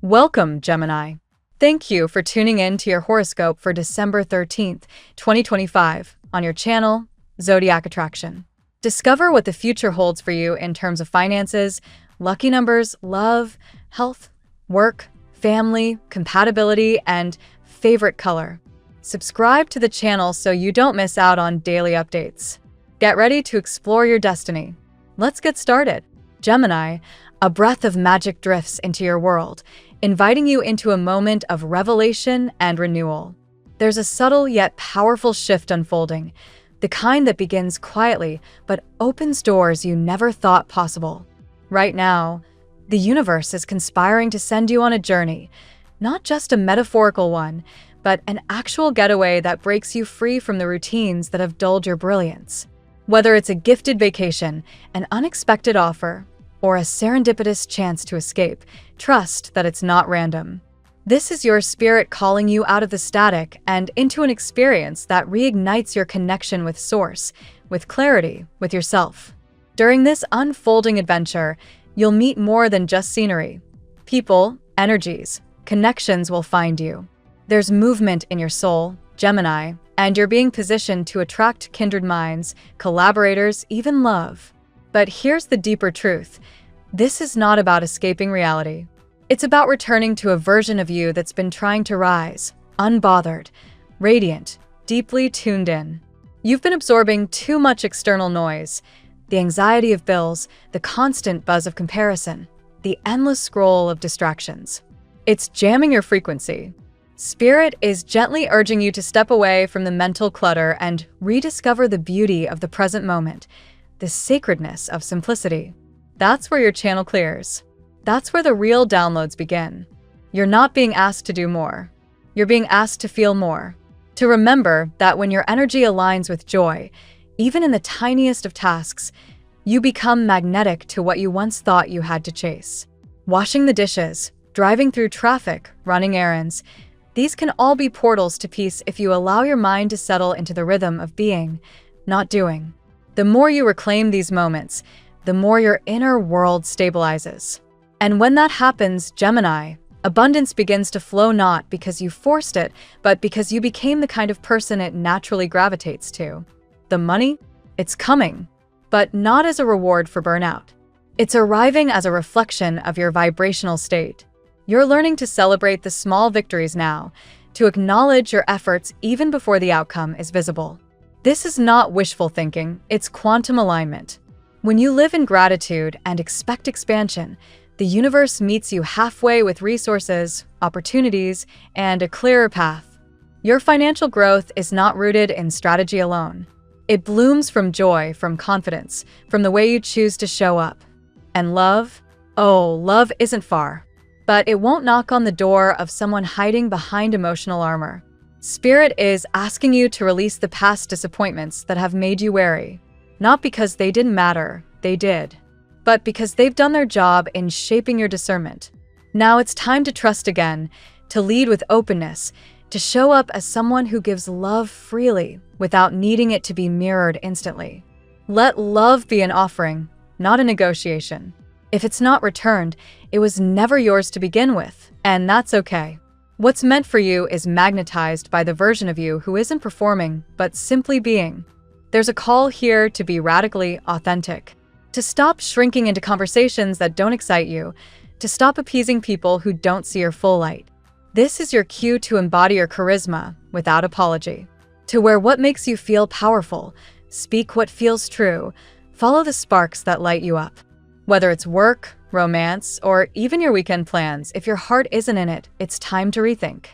Welcome, Gemini. Thank you for tuning in to your horoscope for December 13th, 2025, on your channel, Zodiac Attraction. Discover what the future holds for you in terms of finances, lucky numbers, love, health, work, family, compatibility, and favorite color. Subscribe to the channel so you don't miss out on daily updates. Get ready to explore your destiny. Let's get started. Gemini, a breath of magic drifts into your world, inviting you into a moment of revelation and renewal. There's a subtle yet powerful shift unfolding, the kind that begins quietly but opens doors you never thought possible. Right now, the universe is conspiring to send you on a journey, not just a metaphorical one, but an actual getaway that breaks you free from the routines that have dulled your brilliance. Whether it's a gifted vacation, an unexpected offer, or a serendipitous chance to escape, trust that it's not random. This is your spirit calling you out of the static and into an experience that reignites your connection with Source, with clarity, with yourself. During this unfolding adventure, you'll meet more than just scenery. People, energies, connections will find you. There's movement in your soul, Gemini, and you're being positioned to attract kindred minds, collaborators, even love. But here's the deeper truth. This is not about escaping reality. It's about returning to a version of you that's been trying to rise, unbothered, radiant, deeply tuned in. You've been absorbing too much external noise, the anxiety of bills, the constant buzz of comparison, the endless scroll of distractions. It's jamming your frequency. Spirit is gently urging you to step away from the mental clutter and rediscover the beauty of the present moment, the sacredness of simplicity. That's where your channel clears. That's where the real downloads begin. You're not being asked to do more. You're being asked to feel more. To remember that when your energy aligns with joy, even in the tiniest of tasks, you become magnetic to what you once thought you had to chase. Washing the dishes, driving through traffic, running errands, these can all be portals to peace if you allow your mind to settle into the rhythm of being, not doing. The more you reclaim these moments, the more your inner world stabilizes. And when that happens, Gemini, abundance begins to flow not because you forced it, but because you became the kind of person it naturally gravitates to. The money? It's coming, but not as a reward for burnout. It's arriving as a reflection of your vibrational state. You're learning to celebrate the small victories now, to acknowledge your efforts even before the outcome is visible. This is not wishful thinking, it's quantum alignment. When you live in gratitude and expect expansion, the universe meets you halfway with resources, opportunities, and a clearer path. Your financial growth is not rooted in strategy alone. It blooms from joy, from confidence, from the way you choose to show up. And love? Oh, love isn't far. But it won't knock on the door of someone hiding behind emotional armor. Spirit is asking you to release the past disappointments that have made you wary. Not because they didn't matter, they did. But because they've done their job in shaping your discernment. Now it's time to trust again, to lead with openness, to show up as someone who gives love freely without needing it to be mirrored instantly. Let love be an offering, not a negotiation. If it's not returned, it was never yours to begin with, and that's okay. What's meant for you is magnetized by the version of you who isn't performing, but simply being. There's a call here to be radically authentic, to stop shrinking into conversations that don't excite you, to stop appeasing people who don't see your full light. This is your cue to embody your charisma without apology, to wear what makes you feel powerful, speak what feels true, follow the sparks that light you up. Whether it's work, romance, or even your weekend plans, if your heart isn't in it, it's time to rethink.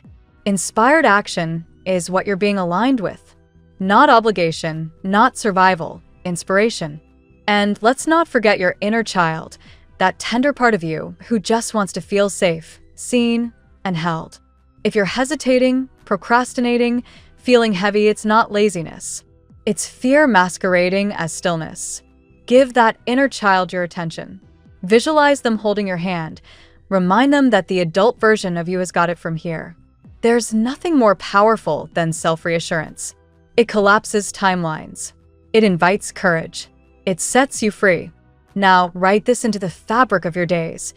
Inspired action is what you're being aligned with. Not obligation, not survival, inspiration. And let's not forget your inner child, that tender part of you who just wants to feel safe, seen, and held. If you're hesitating, procrastinating, feeling heavy, it's not laziness. It's fear masquerading as stillness. Give that inner child your attention. Visualize them holding your hand. Remind them that the adult version of you has got it from here. There's nothing more powerful than self-reassurance. It collapses timelines. It invites courage. It sets you free. Now, write this into the fabric of your days.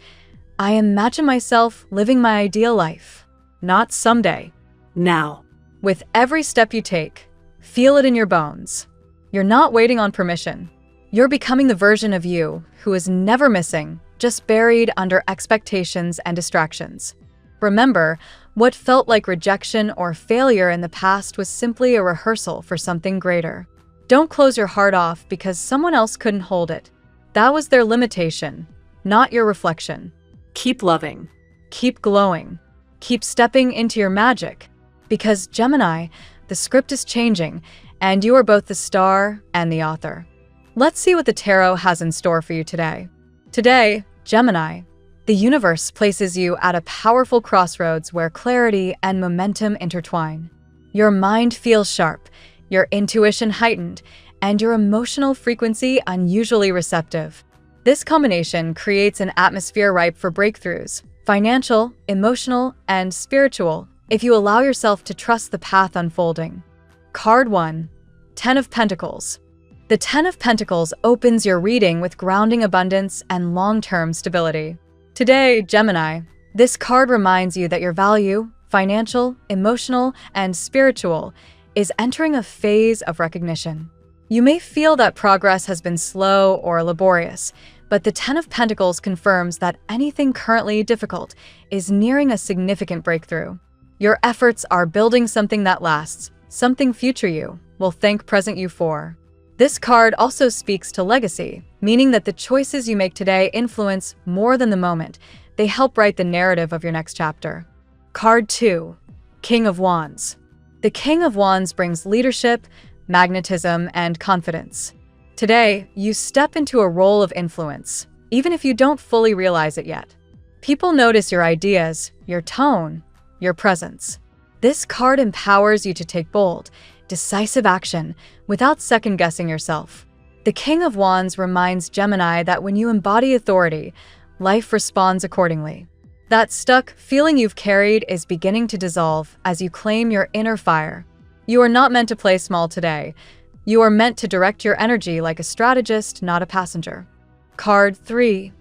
I imagine myself living my ideal life, not someday. Now. With every step you take, feel it in your bones. You're not waiting on permission. You're becoming the version of you who is never missing, just buried under expectations and distractions. Remember, what felt like rejection or failure in the past was simply a rehearsal for something greater. Don't close your heart off because someone else couldn't hold it. That was their limitation, not your reflection. Keep loving. Keep glowing. Keep stepping into your magic. Because Gemini, the script is changing, and you are both the star and the author. Let's see what the tarot has in store for you today. Today, Gemini, the universe places you at a powerful crossroads where clarity and momentum intertwine. Your mind feels sharp, your intuition heightened, and your emotional frequency unusually receptive. This combination creates an atmosphere ripe for breakthroughs, financial, emotional, and spiritual, if you allow yourself to trust the path unfolding. Card 1. 10 of Pentacles. The 10 of Pentacles opens your reading with grounding abundance and long-term stability. Today, Gemini, this card reminds you that your value, financial, emotional, and spiritual, is entering a phase of recognition. You may feel that progress has been slow or laborious, but the 10 of Pentacles confirms that anything currently difficult is nearing a significant breakthrough. Your efforts are building something that lasts, something future you will thank present you for. This card also speaks to legacy, meaning that the choices you make today influence more than the moment. They help write the narrative of your next chapter. Card 2. King of Wands. The King of Wands brings leadership, magnetism, and confidence. Today, you step into a role of influence, even if you don't fully realize it yet. People notice your ideas, your tone, your presence. This card empowers you to take bold, decisive action without second-guessing yourself. The King of Wands reminds Gemini that when you embody authority, life responds accordingly. That stuck feeling you've carried is beginning to dissolve as you claim your inner fire. You are not meant to play small today. You are meant to direct your energy like a strategist, not a passenger. Card 3.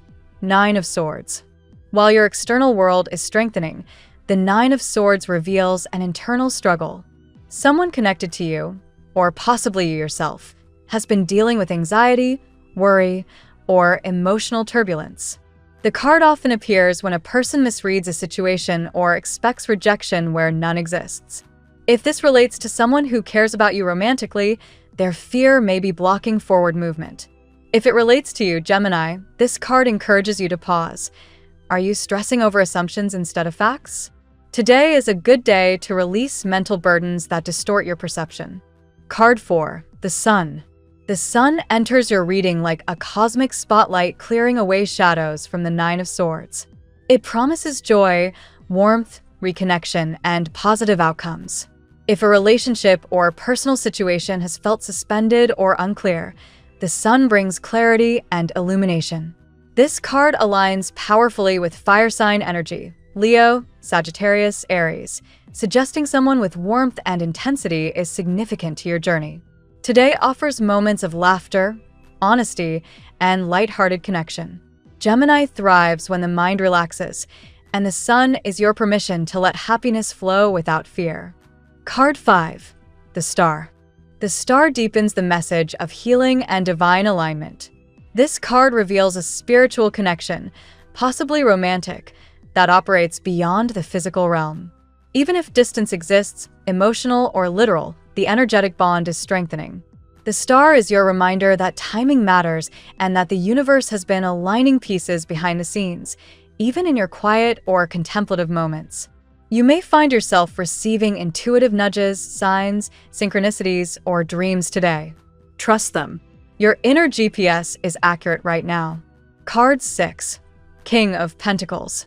9 of Swords. While your external world is strengthening, the 9 of Swords reveals an internal struggle. Someone connected to you, or possibly you yourself, has been dealing with anxiety, worry, or emotional turbulence. The card often appears when a person misreads a situation or expects rejection where none exists. If this relates to someone who cares about you romantically, their fear may be blocking forward movement. If it relates to you, Gemini, this card encourages you to pause. Are you stressing over assumptions instead of facts? Today is a good day to release mental burdens that distort your perception. Card 4. The Sun. The Sun enters your reading like a cosmic spotlight clearing away shadows from the 9 of Swords. It promises joy, warmth, reconnection, and positive outcomes. If a relationship or personal situation has felt suspended or unclear, the Sun brings clarity and illumination. This card aligns powerfully with fire sign energy, Leo, Sagittarius, Aries, suggesting someone with warmth and intensity is significant to your journey. Today offers moments of laughter, honesty, and lighthearted connection. Gemini thrives when the mind relaxes, and the Sun is your permission to let happiness flow without fear. Card 5. The Star. The Star deepens the message of healing and divine alignment. This card reveals a spiritual connection, possibly romantic, that operates beyond the physical realm. Even if distance exists, emotional or literal, the energetic bond is strengthening. The Star is your reminder that timing matters and that the universe has been aligning pieces behind the scenes, even in your quiet or contemplative moments. You may find yourself receiving intuitive nudges, signs, synchronicities, or dreams today. Trust them. Your inner GPS is accurate right now. Card 6. King of Pentacles.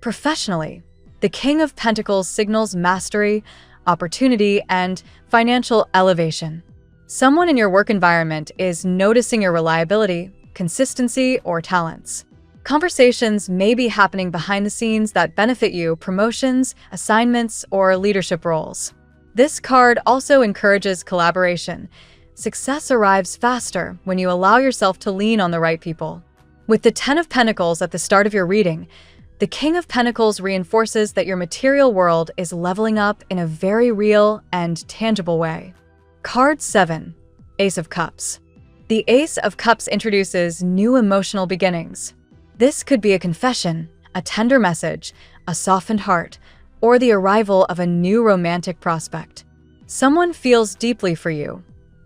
Professionally, the King of Pentacles signals mastery, opportunity, and financial elevation. Someone in your work environment is noticing your reliability, consistency, or talents. Conversations may be happening behind the scenes that benefit you, promotions, assignments, or leadership roles. This card also encourages collaboration. Success arrives faster when you allow yourself to lean on the right people. With the 10 of Pentacles at the start of your reading, The King of Pentacles reinforces that your material world is leveling up in a very real and tangible way. Card 7. Ace of Cups. The Ace of Cups introduces new emotional beginnings. This could be a confession, a tender message, a softened heart, or the arrival of a new romantic prospect. Someone feels deeply for you,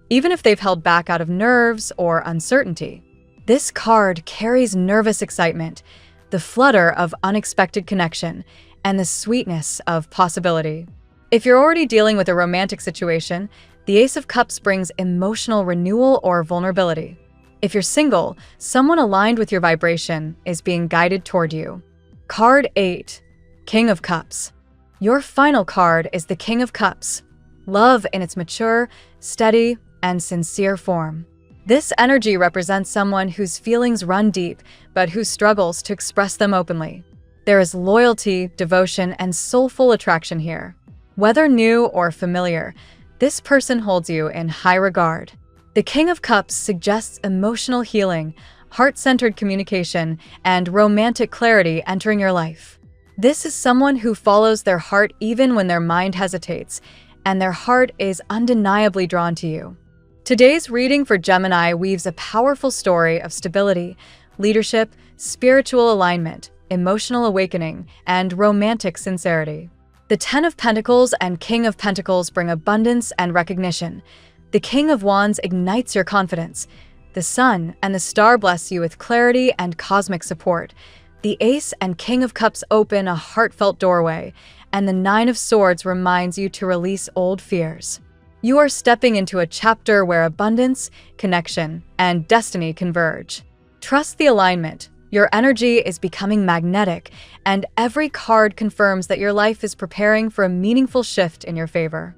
even if they've held back out of nerves or uncertainty. This card carries nervous excitement, the flutter of unexpected connection, and the sweetness of possibility. If you're already dealing with a romantic situation, the Ace of Cups brings emotional renewal or vulnerability. If you're single, someone aligned with your vibration is being guided toward you. Card 8. King of Cups. Your final card is the King of Cups. Love in its mature, steady, and sincere form. This energy represents someone whose feelings run deep, but who struggles to express them openly. There is loyalty, devotion, and soulful attraction here. Whether new or familiar, this person holds you in high regard. The King of Cups suggests emotional healing, heart-centered communication, and romantic clarity entering your life. This is someone who follows their heart even when their mind hesitates, and their heart is undeniably drawn to you. Today's reading for Gemini weaves a powerful story of stability, leadership, spiritual alignment, emotional awakening, and romantic sincerity. The Ten of Pentacles and King of Pentacles bring abundance and recognition. The King of Wands ignites your confidence. The Sun and the Star bless you with clarity and cosmic support. The Ace and King of Cups open a heartfelt doorway, and the Nine of Swords reminds you to release old fears. You are stepping into a chapter where abundance, connection, and destiny converge. Trust the alignment. Your energy is becoming magnetic, and every card confirms that your life is preparing for a meaningful shift in your favor.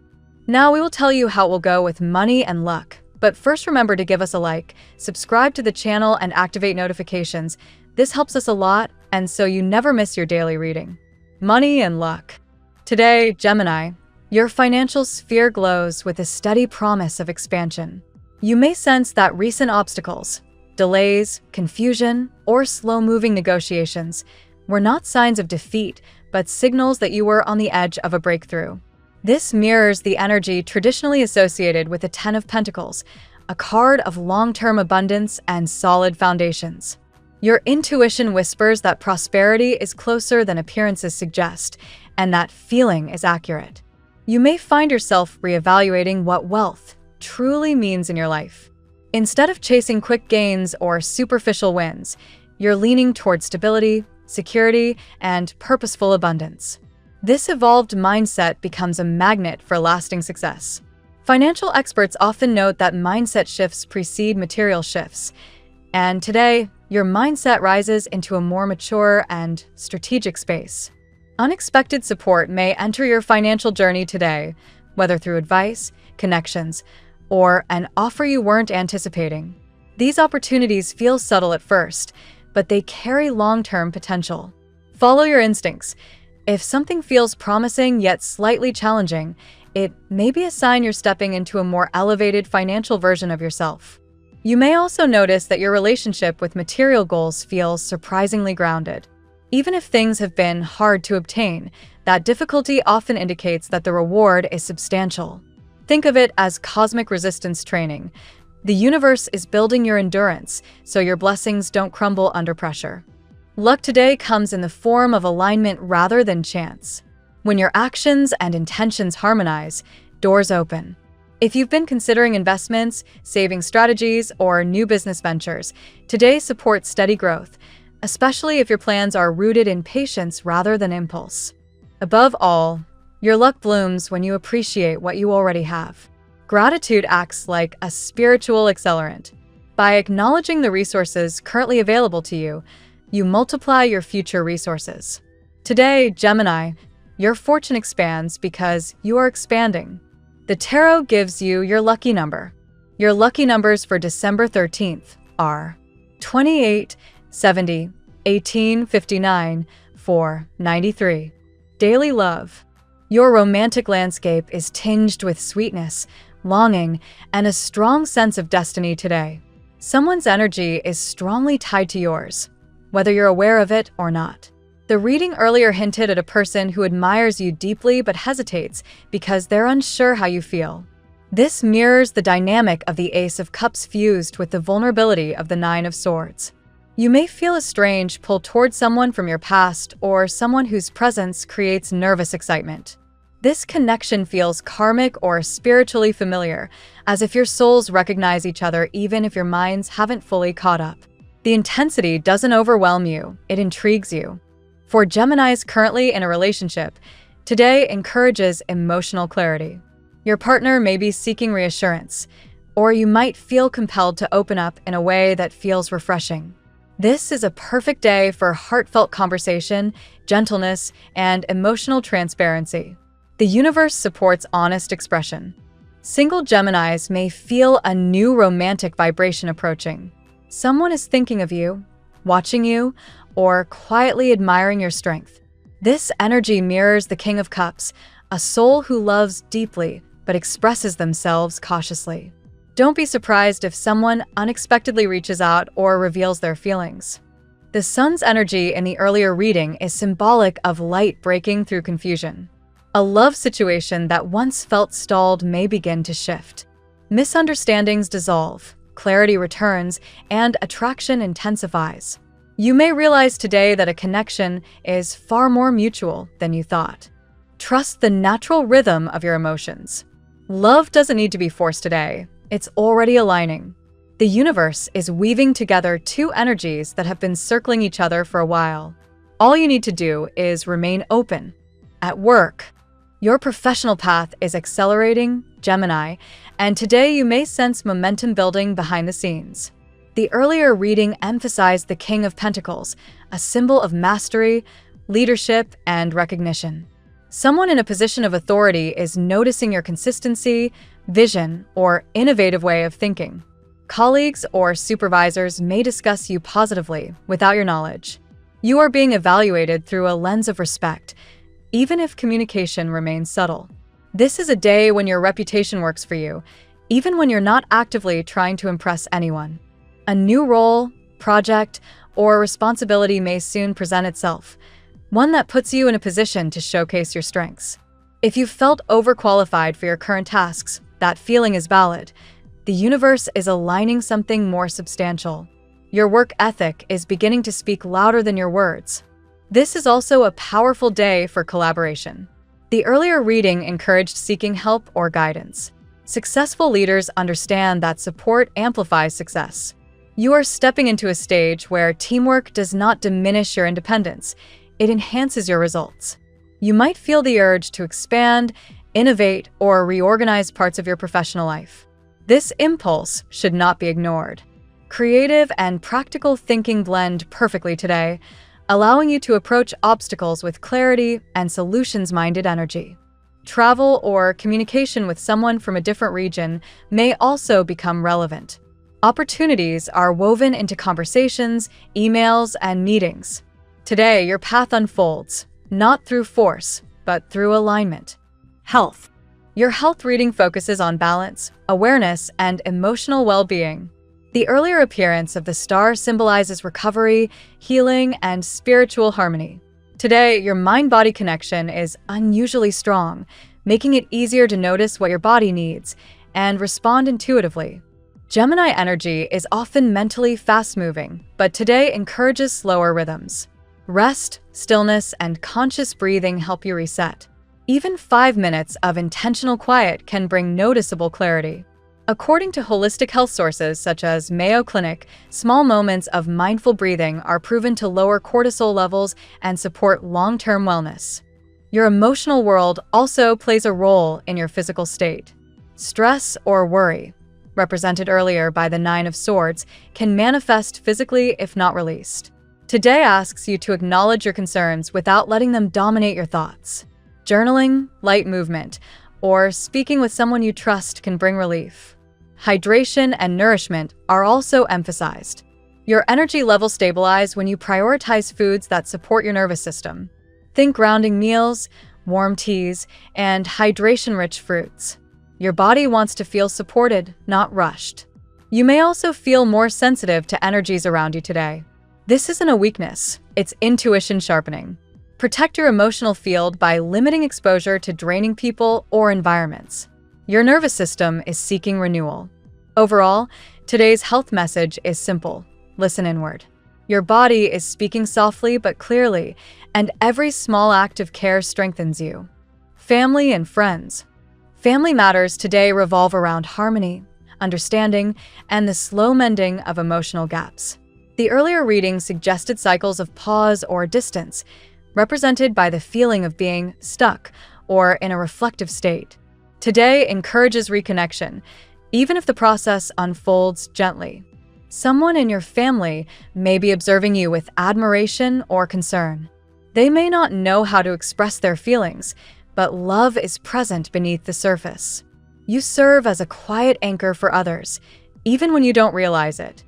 Now we will tell you how it will go with money and luck. But first, remember to give us a like, subscribe to the channel, and activate notifications. This helps us a lot, and so you never miss your daily reading. Money and luck. Today, Gemini, your financial sphere glows with a steady promise of expansion. You may sense that recent obstacles, delays, confusion, or slow-moving negotiations were not signs of defeat, but signals that you were on the edge of a breakthrough. This mirrors the energy traditionally associated with the Ten of Pentacles, a card of long-term abundance and solid foundations. Your intuition whispers that prosperity is closer than appearances suggest, and that feeling is accurate. You may find yourself reevaluating what wealth truly means in your life. Instead of chasing quick gains or superficial wins, you're leaning toward stability, security, and purposeful abundance. This evolved mindset becomes a magnet for lasting success. Financial experts often note that mindset shifts precede material shifts, and today, your mindset rises into a more mature and strategic space. Unexpected support may enter your financial journey today, whether through advice, connections, or an offer you weren't anticipating. These opportunities feel subtle at first, but they carry long-term potential. Follow your instincts. If something feels promising yet slightly challenging, it may be a sign you're stepping into a more elevated financial version of yourself. You may also notice that your relationship with material goals feels surprisingly grounded. Even if things have been hard to obtain, that difficulty often indicates that the reward is substantial. Think of it as cosmic resistance training. The universe is building your endurance, so your blessings don't crumble under pressure. Luck today comes in the form of alignment rather than chance. When your actions and intentions harmonize, doors open. If you've been considering investments, saving strategies, or new business ventures, today supports steady growth, especially if your plans are rooted in patience rather than impulse. Above all, your luck blooms when you appreciate what you already have. Gratitude acts like a spiritual accelerant. By acknowledging the resources currently available to you, you multiply your future resources. Today, Gemini, your fortune expands because you are expanding. The tarot gives you your lucky number. Your lucky numbers for December 13th are 28, 70, 18, 59, 4, 93. Daily love. Your romantic landscape is tinged with sweetness, longing, and a strong sense of destiny today. Someone's energy is strongly tied to yours, whether you're aware of it or not. The reading earlier hinted at a person who admires you deeply but hesitates because they're unsure how you feel. This mirrors the dynamic of the Ace of Cups fused with the vulnerability of the Nine of Swords. You may feel a strange pull towards someone from your past or someone whose presence creates nervous excitement. This connection feels karmic or spiritually familiar, as if your souls recognize each other even if your minds haven't fully caught up. The intensity doesn't overwhelm you, it intrigues you. For Geminis currently in a relationship, today encourages emotional clarity. Your partner may be seeking reassurance, or you might feel compelled to open up in a way that feels refreshing. This is a perfect day for heartfelt conversation, gentleness, and emotional transparency. The universe supports honest expression. Single Geminis may feel a new romantic vibration approaching. Someone is thinking of you, watching you, or quietly admiring your strength. This energy mirrors the King of Cups, a soul who loves deeply but expresses themselves cautiously. Don't be surprised if someone unexpectedly reaches out or reveals their feelings. The Sun's energy in the earlier reading is symbolic of light breaking through confusion. A love situation that once felt stalled may begin to shift. Misunderstandings dissolve, clarity returns, and attraction intensifies. You may realize today that a connection is far more mutual than you thought. Trust the natural rhythm of your emotions. Love doesn't need to be forced today. It's already aligning. The universe is weaving together two energies that have been circling each other for a while. All you need to do is remain open. At work, your professional path is accelerating, Gemini, and today you may sense momentum building behind the scenes. The earlier reading emphasized the King of Pentacles, a symbol of mastery, leadership, and recognition. Someone in a position of authority is noticing your consistency, vision, or innovative way of thinking. Colleagues or supervisors may discuss you positively without your knowledge. You are being evaluated through a lens of respect, even if communication remains subtle. This is a day when your reputation works for you, even when you're not actively trying to impress anyone. A new role, project, or responsibility may soon present itself, one that puts you in a position to showcase your strengths. If you felt overqualified for your current tasks, that feeling is valid. The universe is aligning something more substantial. Your work ethic is beginning to speak louder than your words. This is also a powerful day for collaboration. The earlier reading encouraged seeking help or guidance. Successful leaders understand that support amplifies success. You are stepping into a stage where teamwork does not diminish your independence, it enhances your results. You might feel the urge to expand, innovate, or reorganize parts of your professional life. This impulse should not be ignored. Creative and practical thinking blend perfectly today, allowing you to approach obstacles with clarity and solutions-minded energy. Travel or communication with someone from a different region may also become relevant. Opportunities are woven into conversations, emails, and meetings. Today, your path unfolds, not through force, but through alignment. Health. Your health reading focuses on balance, awareness, and emotional well-being. The earlier appearance of the star symbolizes recovery, healing, and spiritual harmony. Today, your mind-body connection is unusually strong, making it easier to notice what your body needs and respond intuitively. Gemini energy is often mentally fast-moving, but today encourages slower rhythms. Rest, stillness, and conscious breathing help you reset. Even 5 minutes of intentional quiet can bring noticeable clarity. According to holistic health sources such as Mayo Clinic, small moments of mindful breathing are proven to lower cortisol levels and support long-term wellness. Your emotional world also plays a role in your physical state. Stress or worry, represented earlier by the Nine of Swords, can manifest physically if not released. Today asks you to acknowledge your concerns without letting them dominate your thoughts. Journaling, light movement, or speaking with someone you trust can bring relief. Hydration and nourishment are also emphasized. Your energy levels stabilize when you prioritize foods that support your nervous system. Think grounding meals, warm teas, and hydration-rich fruits. Your body wants to feel supported, not rushed. You may also feel more sensitive to energies around you today. This isn't a weakness, it's intuition sharpening. Protect your emotional field by limiting exposure to draining people or environments. Your nervous system is seeking renewal. Overall, today's health message is simple. Listen inward. Your body is speaking softly but clearly, and every small act of care strengthens you. Family and friends. Family matters today revolve around harmony, understanding, and the slow mending of emotional gaps. The earlier reading suggested cycles of pause or distance, represented by the feeling of being stuck or in a reflective state. Today encourages reconnection, even if the process unfolds gently. Someone in your family may be observing you with admiration or concern. They may not know how to express their feelings, but love is present beneath the surface. You serve as a quiet anchor for others, even when you don't realize it.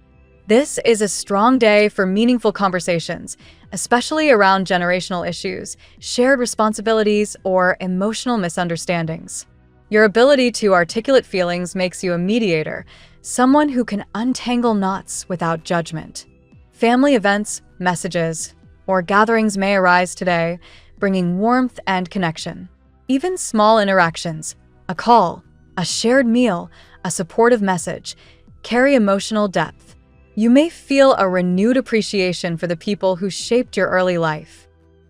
This is a strong day for meaningful conversations, especially around generational issues, shared responsibilities, or emotional misunderstandings. Your ability to articulate feelings makes you a mediator, someone who can untangle knots without judgment. Family events, messages, or gatherings may arise today, bringing warmth and connection. Even small interactions, a call, a shared meal, a supportive message, carry emotional depth. You may feel a renewed appreciation for the people who shaped your early life.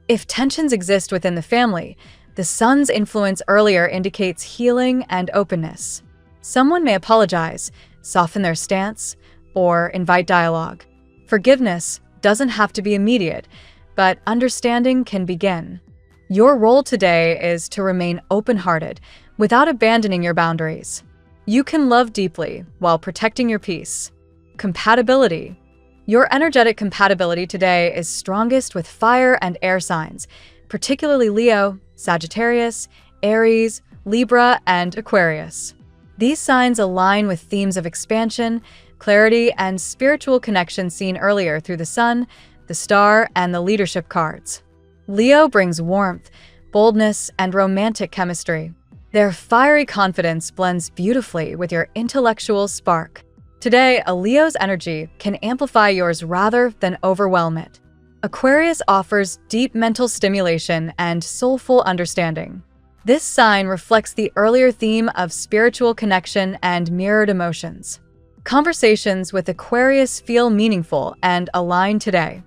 If tensions exist within the family, the sun's influence earlier indicates healing and openness. Someone may apologize, soften their stance, or invite dialogue. Forgiveness doesn't have to be immediate, but understanding can begin. Your role today is to remain open-hearted without abandoning your boundaries. You can love deeply while protecting your peace. Compatibility. Your energetic compatibility today is strongest with fire and air signs, particularly Leo, Sagittarius, Aries, Libra, and Aquarius. These signs align with themes of expansion, clarity, and spiritual connection seen earlier through the Sun, the Star, and the leadership cards. Leo brings warmth, boldness, and romantic chemistry. Their fiery confidence blends beautifully with your intellectual spark. Today, a Leo's energy can amplify yours rather than overwhelm it. Aquarius offers deep mental stimulation and soulful understanding. This sign reflects the earlier theme of spiritual connection and mirrored emotions. Conversations with Aquarius feel meaningful and aligned today.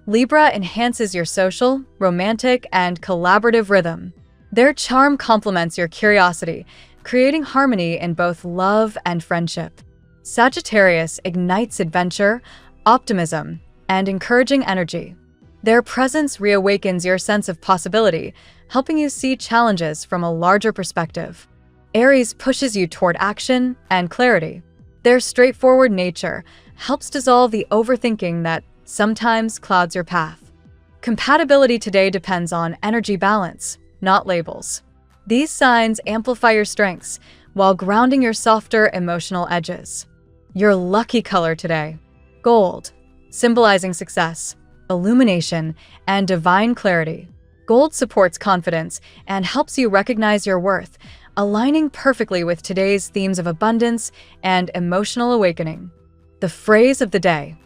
Libra enhances your social, romantic, and collaborative rhythm. Their charm complements your curiosity, creating harmony in both love and friendship. Sagittarius ignites adventure, optimism, and encouraging energy. Their presence reawakens your sense of possibility, helping you see challenges from a larger perspective. Aries pushes you toward action and clarity. Their straightforward nature helps dissolve the overthinking that sometimes clouds your path. Compatibility today depends on energy balance, not labels. These signs amplify your strengths while grounding your softer emotional edges. Your lucky color today: gold, symbolizing success, illumination, and divine clarity. Gold supports confidence and helps you recognize your worth, aligning perfectly with today's themes of abundance and emotional awakening. The phrase of the day: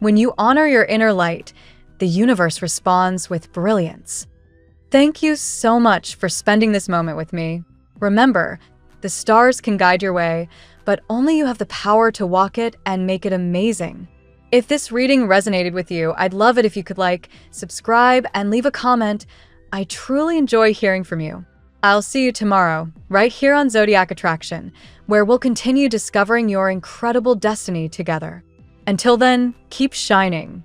when you honor your inner light, the universe responds with brilliance. Thank you so much for spending this moment with me. Remember, the stars can guide your way, but only you have the power to walk it and make it amazing. If this reading resonated with you, I'd love it if you could like, subscribe, and leave a comment. I truly enjoy hearing from you. I'll see you tomorrow, right here on Zodiac Attraction, where we'll continue discovering your incredible destiny together. Until then, keep shining.